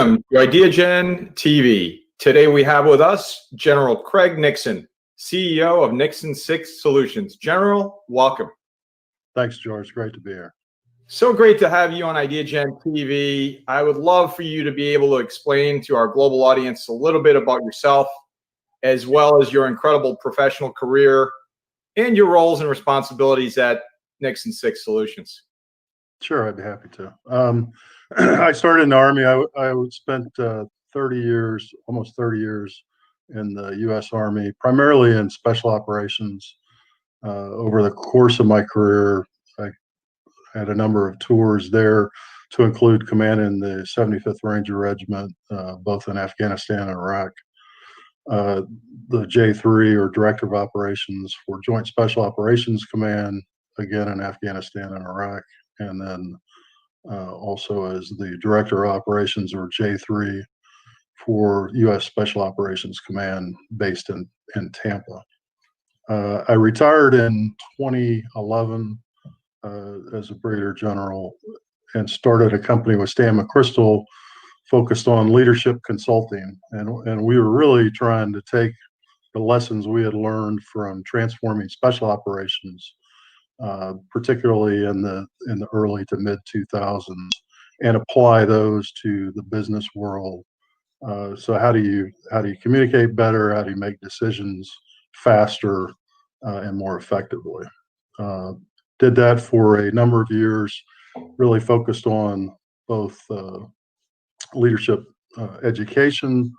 Welcome to IdeaGen TV. Today we have with us General Craig Nixon, CEO of Nixon 6 Solutions. General, welcome. Thanks, George. Great to be here. So great to have you on IdeaGen TV. I would love for you to be able to explain to our global audience a little bit about yourself, as well as your incredible professional career and your roles and responsibilities at Nixon 6 Solutions. Sure, I'd be happy to. I started in the Army. I spent 30 years, almost 30 years in the U.S. Army, primarily in special operations. Over the course of my career, I had a number of tours there to include command in the 75th Ranger Regiment, both in Afghanistan and Iraq. The J3, or Director of Operations for Joint Special Operations Command, again in Afghanistan and Iraq, and then also as the Director of Operations, or J3, for U.S. Special Operations Command based in Tampa. I retired in 2011 as a Brigadier General and started a company with Stan McChrystal focused on leadership consulting. And we were really trying to take the lessons we had learned from transforming special operations, particularly in the early to mid 2000s, and apply those to the business world. So how do you communicate better? How do you make decisions faster and more effectively? Did that for a number of years, really focused on both leadership education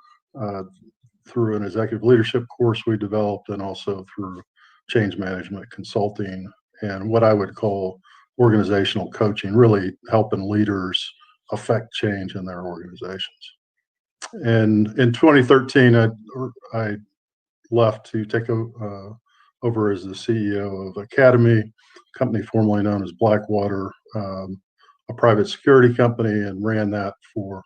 through an executive leadership course we developed, and also through change management consulting and what I would call organizational coaching, really helping leaders affect change in their organizations. And in 2013, I left to take over as the CEO of Academy, a company formerly known as Blackwater, a private security company, and ran that for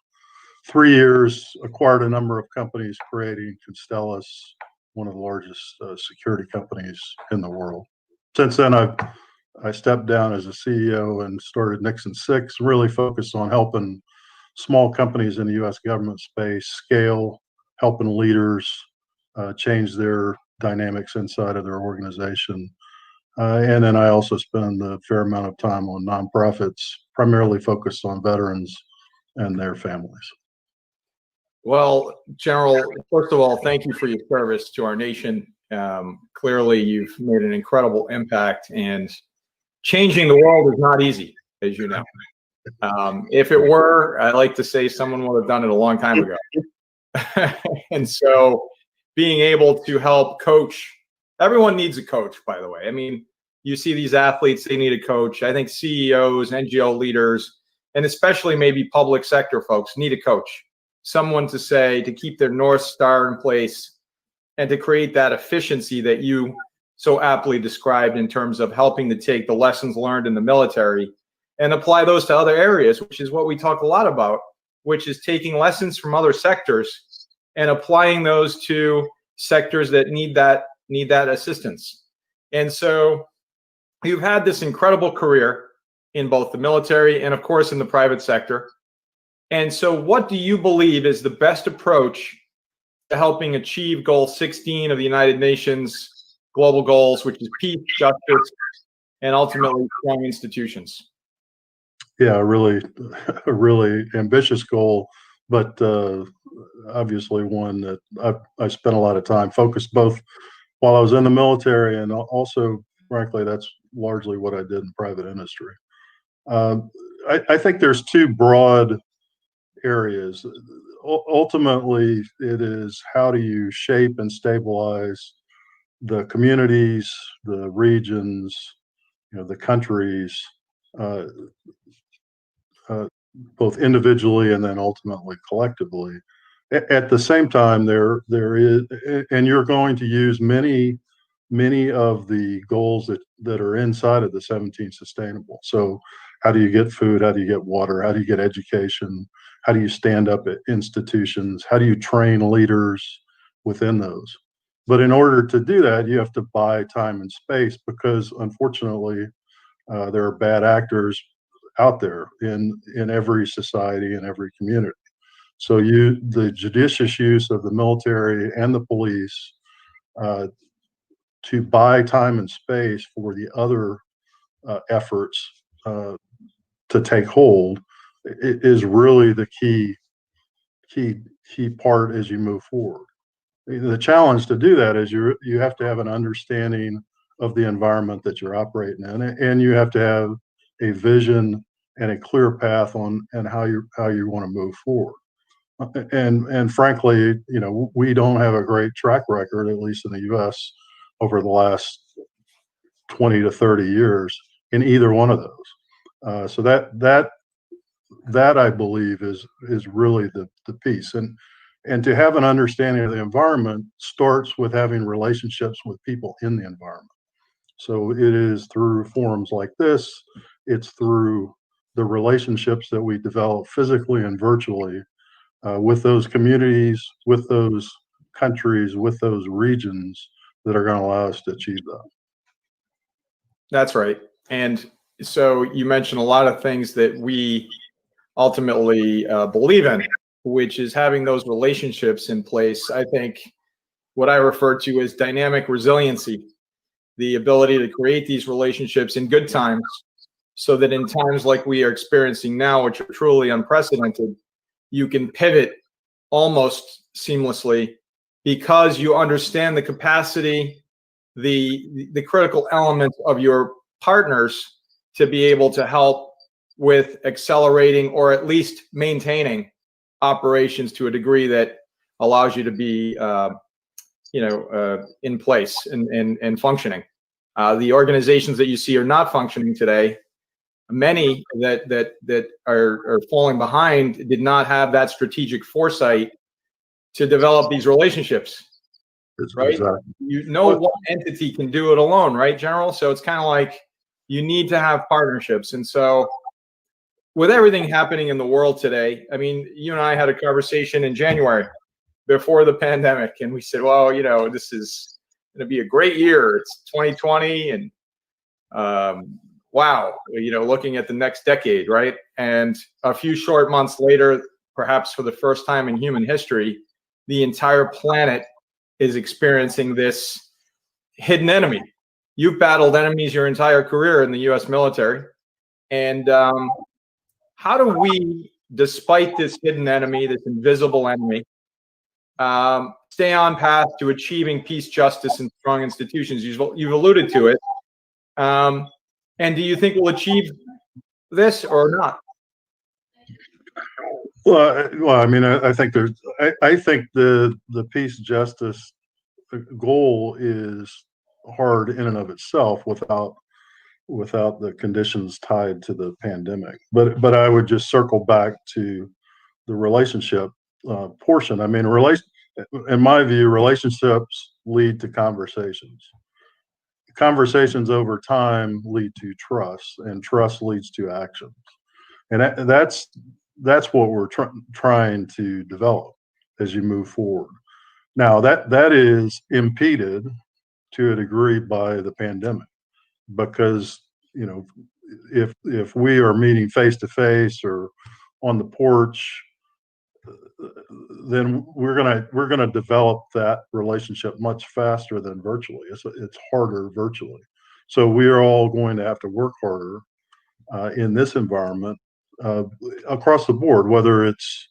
3 years, acquired a number of companies, creating Constellus, one of the largest security companies in the world. Since then, I stepped down as a CEO and started Nixon 6, really focused on helping small companies in the U.S. government space scale, helping leaders change their dynamics inside of their organization. And then I also spend a fair amount of time on nonprofits, primarily focused on veterans and their families. Well, General, first of all, thank you for your service to our nation. Clearly, you've made an incredible impact, and changing the world is not easy, as you know. If it were, I'd like to say someone would have done it a long time ago. And so being able to help coach, everyone needs a coach, by the way. I mean, you see these athletes, they need a coach. I think CEOs, NGO leaders, and especially maybe public sector folks need a coach. Someone to keep their North Star in place and to create that efficiency that you so aptly described in terms of helping to take the lessons learned in the military and apply those to other areas, which is what we talk a lot about, which is taking lessons from other sectors and applying those to sectors that need that assistance. And so you've had this incredible career in both the military and, of course, in the private sector. And so what do you believe is the best approach to helping achieve Goal 16 of the United Nations global goals, which is peace, justice, and ultimately strong institutions? Yeah, a really ambitious goal, but obviously one that I spent a lot of time focused both while I was in the military, and also, frankly, that's largely what I did in private industry. I think there's two broad areas. Ultimately, it is how do you shape and stabilize the communities, the regions, the countries, both individually and then ultimately collectively. At the same time, there is, and you're going to use many of the goals that are inside of the 17 sustainable. So how do you get food? How do you get water? How do you get education? How do you stand up at institutions? How do you train leaders within those? But in order to do that, you have to buy time and space, because unfortunately, there are bad actors out there in every society and every community. So the judicious use of the military and the police to buy time and space for the other efforts to take hold is really the key part as you move forward. The challenge to do that is you have to have an understanding of the environment that you're operating in, and you have to have a vision and a clear path on and how you want to move forward. And frankly, we don't have a great track record, at least in the U.S., over the last 20 to 30 years in either one of those. So that I believe is really the piece. And to have an understanding of the environment starts with having relationships with people in the environment. So it is through forums like this, it's through the relationships that we develop physically and virtually with those communities, with those countries, with those regions that are going to allow us to achieve that. That's right. And so you mentioned a lot of things that we ultimately believe in, which is having those relationships in place. I think what I refer to as dynamic resiliency, the ability to create these relationships in good times so that in times like we are experiencing now, which are truly unprecedented, you can pivot almost seamlessly because you understand the capacity, the critical elements of your partners to be able to help with accelerating or at least maintaining operations to a degree that allows you to be in place and functioning. The organizations that you see are not functioning today. Many that are falling behind did not have that strategic foresight to develop these relationships. Right? Exactly. One entity can do it alone, right, General? So it's kind of like you need to have partnerships. And so with everything happening in the world today, I mean, you and I had a conversation in January before the pandemic, and we said, well, this is going to be a great year. It's 2020, and wow, looking at the next decade, right? And a few short months later, perhaps for the first time in human history, the entire planet is experiencing this hidden enemy. You've battled enemies your entire career in the U.S. military. And how do we, despite this hidden enemy, this invisible enemy, stay on path to achieving peace, justice, and strong institutions? You've alluded to it. And do you think we'll achieve this or not? Well, I mean, I think I think the peace, justice goal is hard in and of itself without the conditions tied to the pandemic. But I would just circle back to the relationship portion. I mean, in my view, relationships lead to conversations. Conversations over time lead to trust, and trust leads to actions. And that's what we're trying to develop as you move forward. Now that is impeded to a degree by the pandemic, because if we are meeting face to face or on the porch, then we're gonna develop that relationship much faster than virtually. It's harder virtually, so we are all going to have to work harder in this environment across the board, whether it's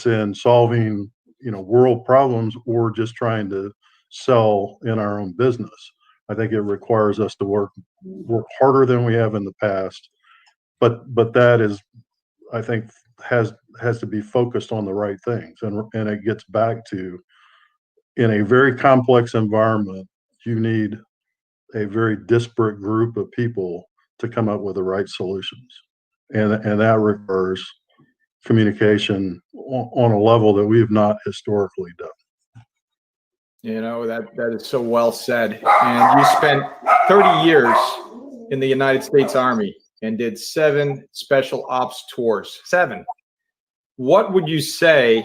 in solving world problems or just trying to sell in our own business. I think it requires us to work harder than we have in the past, but that is, I think, has to be focused on the right things, and it gets back to, in a very complex environment, you need a very disparate group of people to come up with the right solutions, and that requires communication on a level that we have not historically done. That is so well said. And you spent 30 years in the United States Army and did 7 special ops tours. 7. What would you say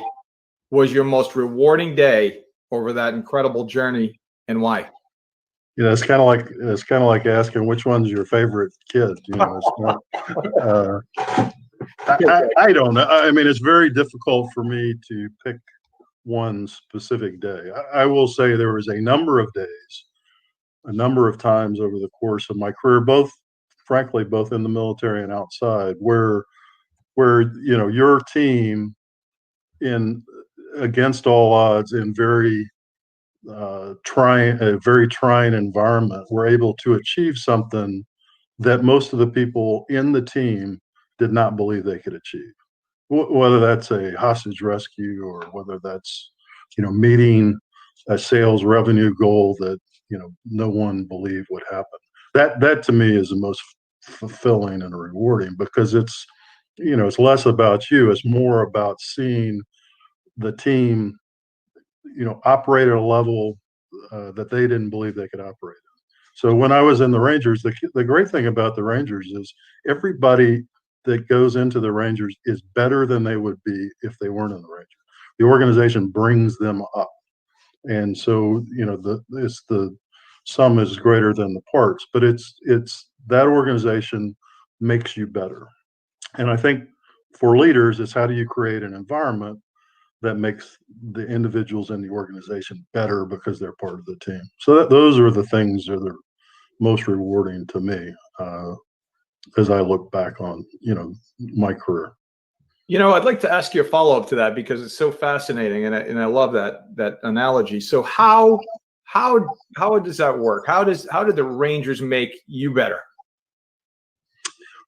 was your most rewarding day over that incredible journey, and why? It's kind of like asking which one's your favorite kid. It's not, I don't know. I mean, it's very difficult for me to pick one specific day. I will say there was a number of days, a number of times over the course of my career, both, frankly, both in the military and outside, where your team, in against all odds, in a very trying environment, were able to achieve something that most of the people in the team did not believe they could achieve. Whether that's a hostage rescue or whether that's, meeting a sales revenue goal that, no one believed would happen. That to me is the most fulfilling and rewarding, because it's less about you. It's more about seeing the team, operate at a level that they didn't believe they could operate. So when I was in the Rangers, the great thing about the Rangers is everybody that goes into the Rangers is better than they would be if they weren't in the Rangers. The organization brings them up. And so, it's the sum is greater than the parts, but it's that organization makes you better. And I think for leaders, it's how do you create an environment that makes the individuals in the organization better because they're part of the team. So those are the things that are most rewarding to me as I look back on, my career. I'd like to ask you a follow-up to that because it's so fascinating, and I love that analogy. So how does that work? How did the Rangers make you better?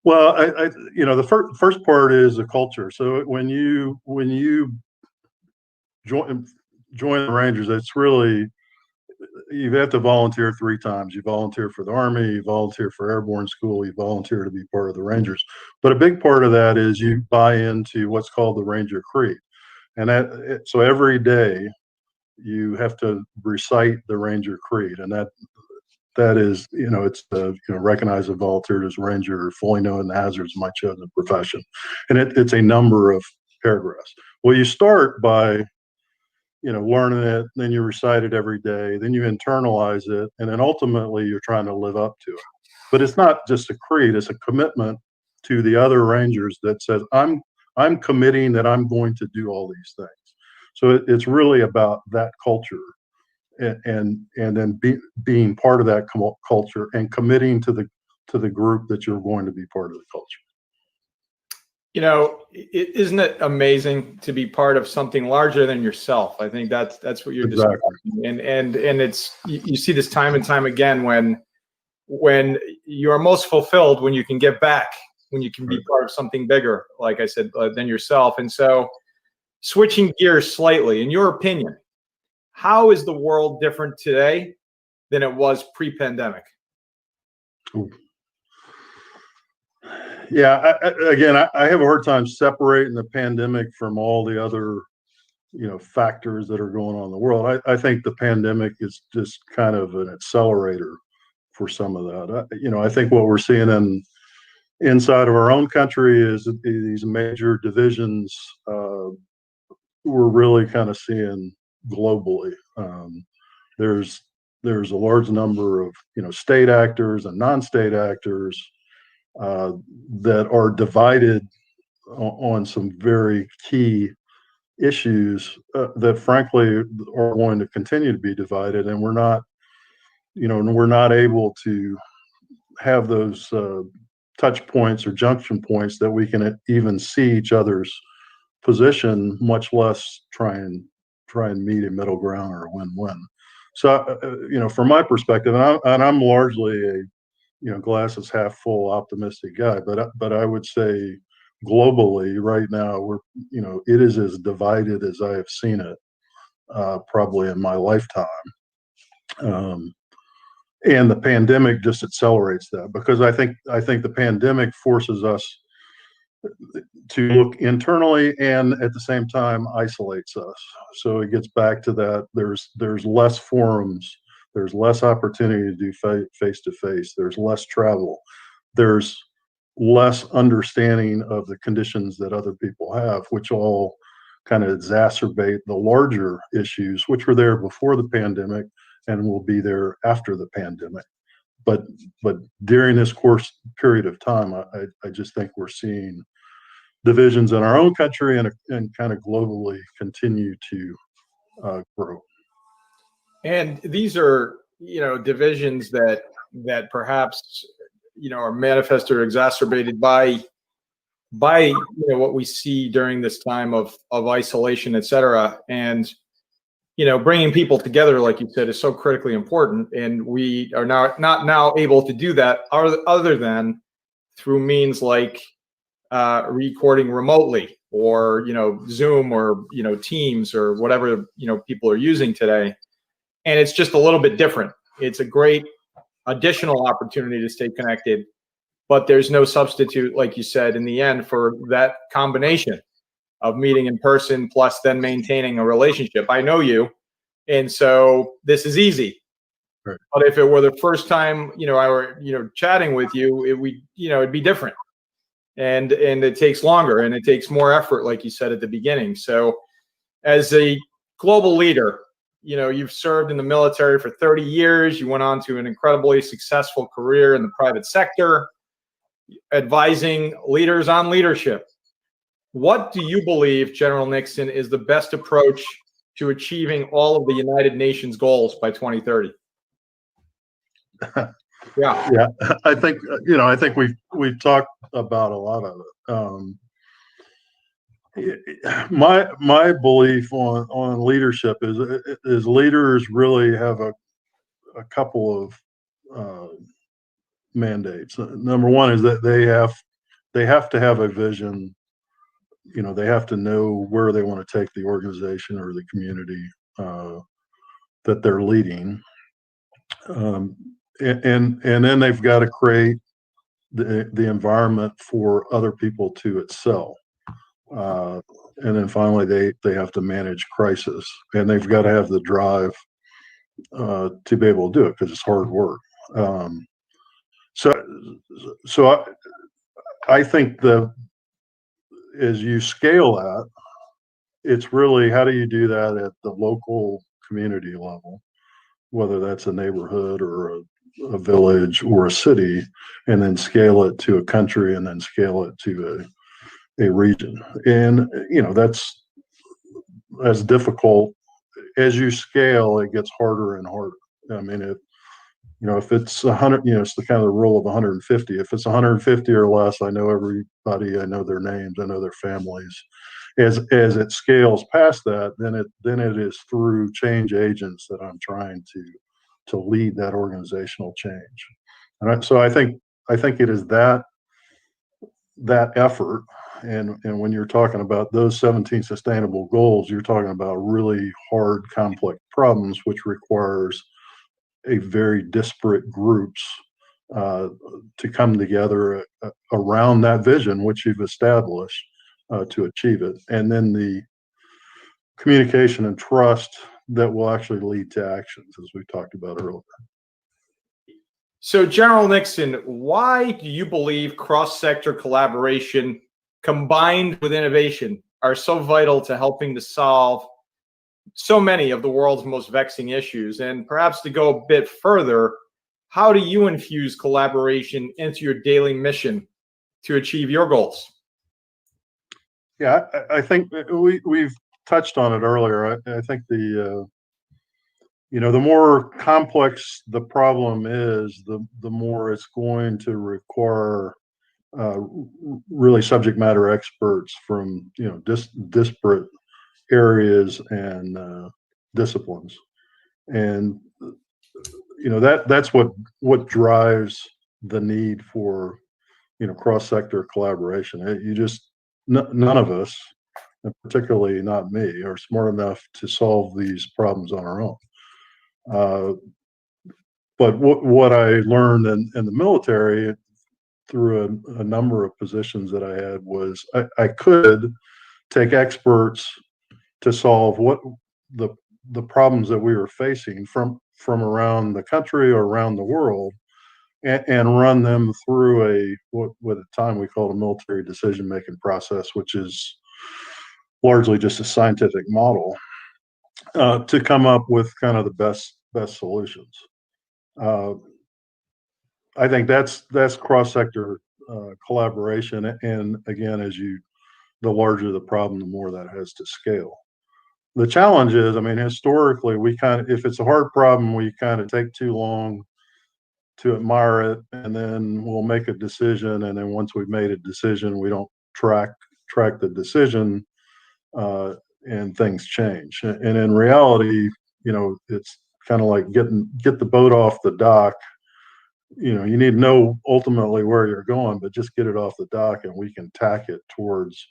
Well, the first part is the culture. So when you join the Rangers, it's really, you have to volunteer 3 times. You volunteer for the Army, you volunteer for airborne school, you volunteer to be part of the Rangers. But a big part of that is you buy into what's called the Ranger Creed. And so every day you have to recite the Ranger Creed. And that is, it's recognize and volunteer as Ranger, fully knowing the hazards of my chosen profession. And it's a number of paragraphs. Well, you start by learning it, then you recite it every day, then you internalize it, and then ultimately you're trying to live up to it. But it's not just a creed, it's a commitment to the other Rangers that says, I'm committing that I'm going to do all these things. So it's really about that culture and then being part of that culture and committing to the group that you're going to be part of the culture. Isn't it amazing to be part of something larger than yourself? I think that's what you're exactly. describing. And it's, you see this time and time again when you are most fulfilled when you can give back, when you can be part of something bigger, like I said, than yourself. And so, switching gears slightly, in your opinion, how is the world different today than it was pre-pandemic? Yeah, I have a hard time separating the pandemic from all the other, factors that are going on in the world. I think the pandemic is just kind of an accelerator for some of that. I think what we're seeing inside of our own country is these major divisions we're really kind of seeing globally. There's a large number of state actors and non-state actors that are divided on some very key issues that frankly are going to continue to be divided, and we're not able to have those touch points or junction points that we can even see each other's position, much less try and meet a middle ground or a win-win. So from my perspective, and I'm largely a glass is half full optimistic guy, but I would say globally right now it is as divided as I have seen it probably in my lifetime. And the pandemic just accelerates that, because I think the pandemic forces us to look internally and at the same time isolates us. So it gets back to that. There's less forums. There's less opportunity to do face to face. There's less travel. There's less understanding of the conditions that other people have, which all kind of exacerbate the larger issues, which were there before the pandemic and will be there after the pandemic. But during this period of time, I just think we're seeing divisions in our own country and kind of globally continue to grow. And these are, divisions that perhaps, are manifested or exacerbated by what we see during this time of isolation, et cetera. And bringing people together, like you said, is so critically important. And we are not now able to do that other than through means like recording remotely, or Zoom, or Teams, or whatever people are using today. And it's just a little bit different. It's a great additional opportunity to stay connected, but there's no substitute, like you said, in the end, for that combination of meeting in person plus then maintaining a relationship. I know you, and so this is easy. Right. But if it were the first time, I were, chatting with you, it'd be different. And it takes longer, and it takes more effort, like you said at the beginning. So as a global leader, you've served in the military for 30 years. You went on to an incredibly successful career in the private sector, advising leaders on leadership. What do you believe, General Nixon, is the best approach to achieving all of the United Nations goals by 2030? Yeah, I think we've talked about a lot of it. My belief on leadership is leaders really have a couple of mandates. Number one is that they have to have a vision. They have to know where they want to take the organization or the community that they're leading. And then they've got to create the environment for other people to excel. And then finally, they have to manage crisis, and they've got to have the drive to be able to do it, because it's hard work. So I think as you scale that, it's really, how do you do that at the local community level, whether that's a neighborhood or a village or a city, and then scale it to a country, and then scale it to a region. And that's as difficult. As you scale, it gets harder and harder. I mean, if it's 100, it's the kind of the rule of 150. If it's 150 or less, I know everybody, I know their names, I know their families. As it scales past that, then it is through change agents that I'm trying to lead that organizational change. And so I think it is that effort. And when you're talking about those 17 sustainable goals, you're talking about really hard, complex problems, which requires a very disparate groups to come together around that vision, which you've established, to achieve it. And then the communication and trust that will actually lead to actions, as we talked about earlier. So, General Nixon, why do you believe cross-sector collaboration combined with innovation are so vital to helping to solve so many of the world's most vexing issues? And perhaps to go a bit further, how do you infuse collaboration into your daily mission to achieve your goals? Yeah, I think we've touched on it earlier. I think the more complex the problem is, the more it's going to require really subject matter experts from disparate areas and disciplines. And that's what drives the need for cross-sector collaboration. None of us, and particularly not me, are smart enough to solve these problems on our own. But what I learned in the military through a number of positions that I had was I could take experts to solve what the problems that we were facing from around the country or around the world, and run them through what at the time we called a military decision-making process, which is largely just a scientific model to come up with kind of the best solutions. I think that's cross-sector collaboration. And again, as you the larger the problem, the more that has to scale. The challenge is, I mean, historically, if it's a hard problem, we kind of take too long to admire it, and then we'll make a decision. And then once we've made a decision, we don't track the decision, and things change. And in reality, it's kind of like get the boat off the dock. You need to know ultimately where you're going, but just get it off the dock and we can tack it towards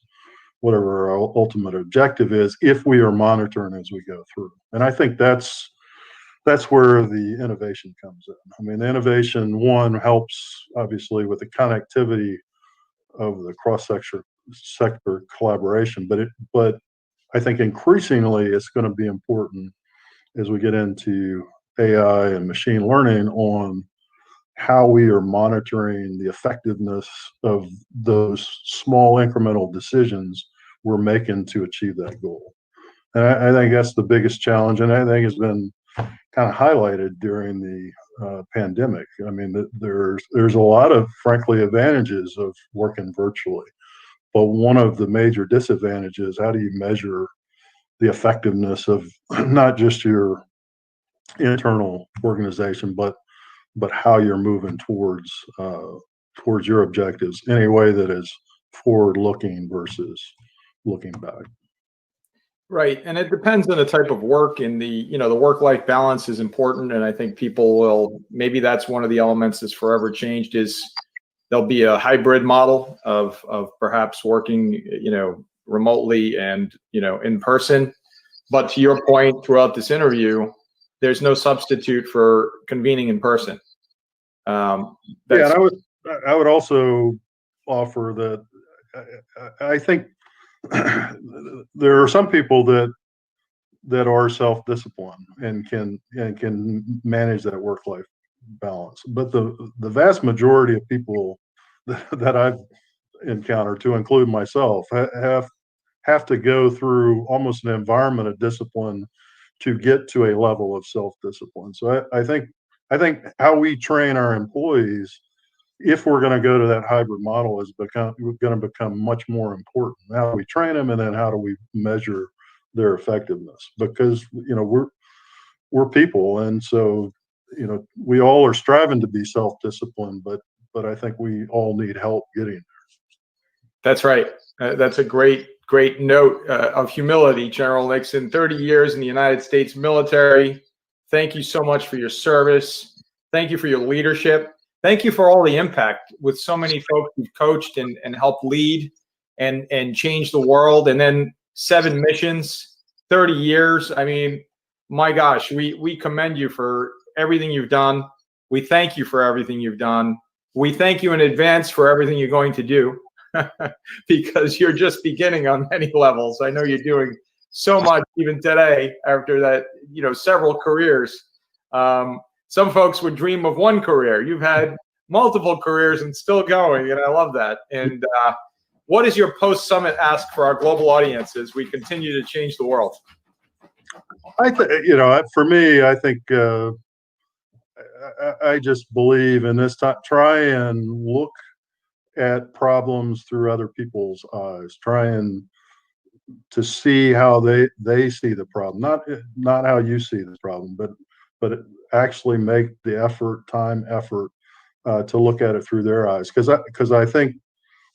whatever our ultimate objective is if we are monitoring as we go through. And I think that's where the innovation comes in. I mean, the innovation, one, helps obviously with the connectivity of the sector collaboration, but I think increasingly it's going to be important as we get into AI and machine learning on how we are monitoring the effectiveness of those small incremental decisions we're making to achieve that goal. And I think that's the biggest challenge, and I think has been kind of highlighted during the pandemic. I mean, there's a lot of, frankly, advantages of working virtually, but one of the major disadvantages, how do you measure the effectiveness of not just your internal organization, but how you're moving towards your objectives in a way that is forward-looking versus looking back. Right, and it depends on the type of work, and the work-life balance is important. And I think people will, maybe that's one of the elements that's forever changed, is there'll be a hybrid model of perhaps working remotely and in person. But to your point throughout this interview, there's no substitute for convening in person. And I would also offer that I think there are some people that are self-disciplined and can manage that work-life balance, but the vast majority of people that I've encountered, to include myself, have to go through almost an environment of discipline to get to a level of self-discipline. So I think how we train our employees, if we're going to go to that hybrid model, is going to become much more important. How do we train them, and then how do we measure their effectiveness? Because we're people, and so we all are striving to be self-disciplined, but I think we all need help getting there. That's right. That's a great note of humility, General Nixon. 30 years in the United States military. Thank you so much for your service. Thank you for your leadership. Thank you for all the impact with so many folks you've coached and helped lead and change the world. And then 7 missions, 30 years. I mean, my gosh, we commend you for everything you've done. We thank you for everything you've done. We thank you in advance for everything you're going to do, because you're just beginning on many levels. I know you're doing so much even today after that, several careers. Some folks would dream of one career. You've had multiple careers and still going, and I love that. And what is your post-summit ask for our global audience as we continue to change the world? For me, I think I just believe in this time. Try and look at problems through other people's eyes. Try and to see how they see the problem, not how you see the problem, but actually make the effort to look at it through their eyes. Because I think,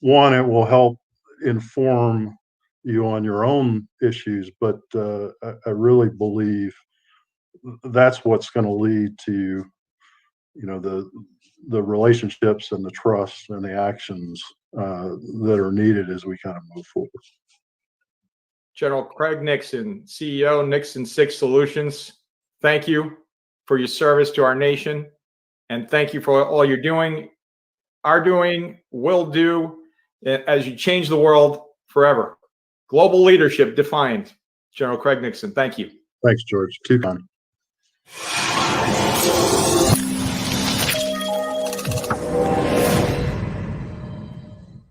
one, it will help inform you on your own issues, but I really believe that's what's going to lead to the relationships and the trust and the actions that are needed as we kind of move forward. General Craig Nixon, CEO, Nixon 6 Solutions, thank you for your service to our nation, and thank you for all you're doing, are doing, will do, as you change the world forever. Global leadership defined. General Craig Nixon, thank you. Thanks, George. Too kind.